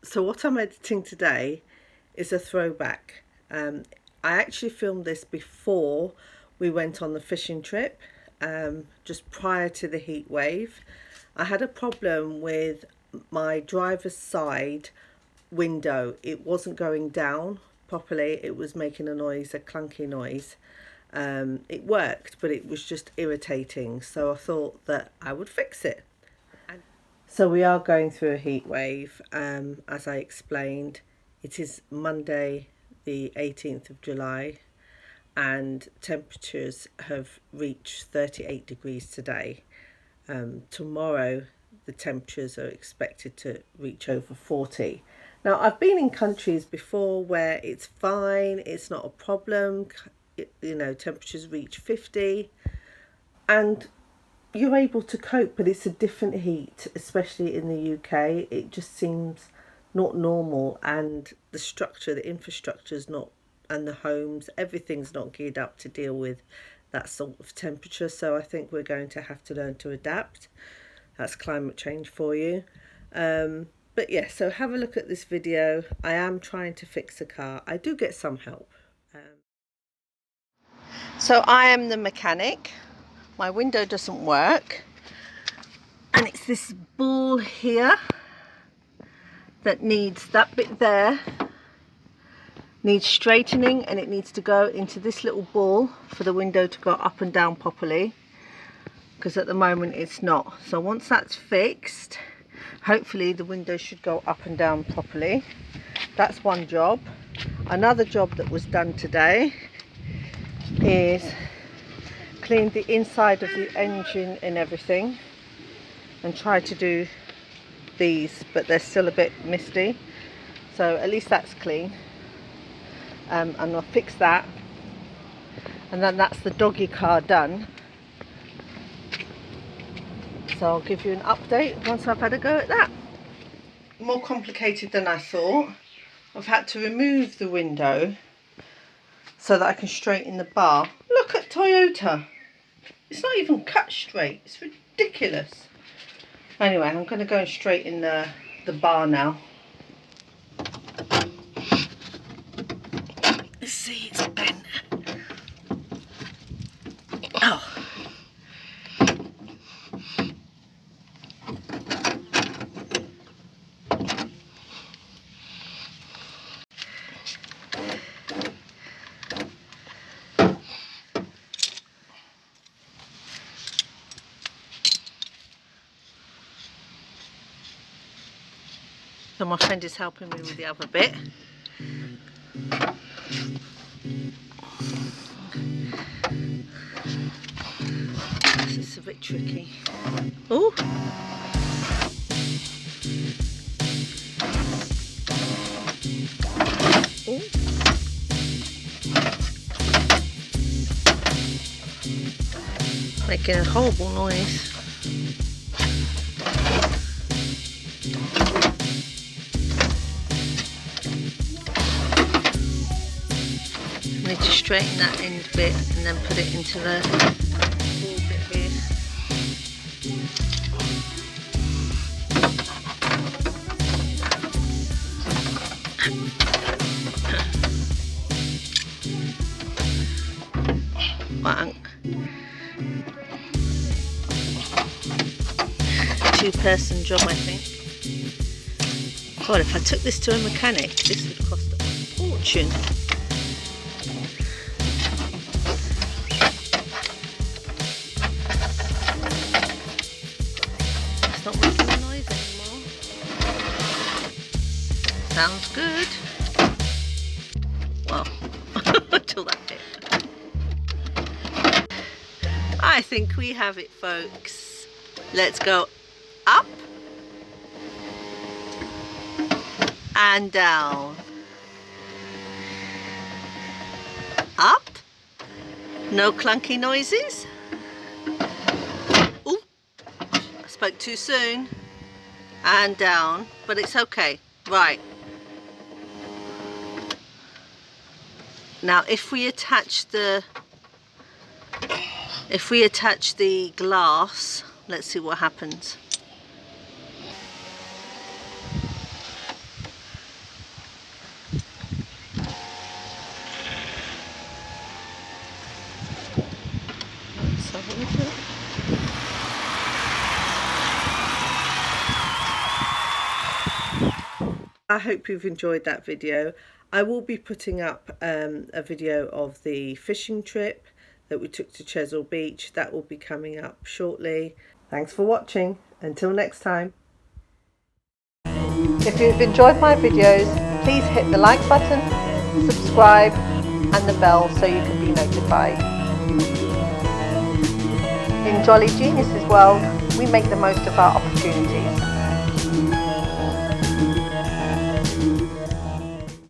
So what I'm editing today is a throwback. I actually filmed this before we went on the fishing trip, just prior to the heat wave. I had a problem with my driver's side window. It wasn't going down properly. It was making a noise, a clunky noise. It worked, but it was just irritating. So I thought that I would fix it. So we are going through a heat wave, as I explained. It is Monday the 18th of July and temperatures have reached 38 degrees today. Tomorrow the temperatures are expected to reach over 40. Now I've been in countries before where it's fine, it's not a problem, temperatures reach 50 and you're able to cope, but it's a different heat, especially in the UK. It just seems not normal, and the infrastructure is not, and the homes, everything's not geared up to deal with that sort of temperature. So I think we're going to have to learn to adapt. That's climate change for you. But yeah, so have a look at this video. I am trying to fix a car. I do get some help. So I am the mechanic. My window doesn't work, and it's this ball here that needs, that bit there needs straightening, and it needs to go into this little ball for the window to go up and down properly, because at the moment it's not. So once that's fixed, hopefully the window should go up and down properly. That's one job. Another job that was done today is clean the inside of the engine and everything, and try to do these, but they're still a bit misty, so at least that's clean. And I'll fix that, and then that's the doggy car done. So I'll give you an update once I've had a go at that. More complicated than I thought. I've had to remove the window so that I can straighten the bar. Look at Toyota. It's not even cut straight. It's ridiculous. Anyway, I'm going to go and straighten the bar now. Let's see, it's bent. Oh. So my friend is helping me with the other bit. This is a bit tricky. Oh! Oh! Making a horrible noise. Need to straighten that end bit and then put it into the ball bit here. Right. Two-person job, I think. God, if I took this to a mechanic, this would cost a fortune. Not making a noise anymore. Sounds good. Well, until that bit. I think we have it, folks. Let's go up and down. Up. No clunky noises. Ooh. I spoke too soon. And down, but it's okay. Right. Now if we attach the If we attach the glass, let's see what happens. Let's have a look at it. I hope you've enjoyed that video. I will be putting up a video of the fishing trip that we took to Chesil Beach. That will be coming up shortly. Thanks for watching. Until next time. If you've enjoyed my videos, please hit the like button, subscribe and the bell so you can be notified. In Jolly Geniuses world, we make the most of our opportunities.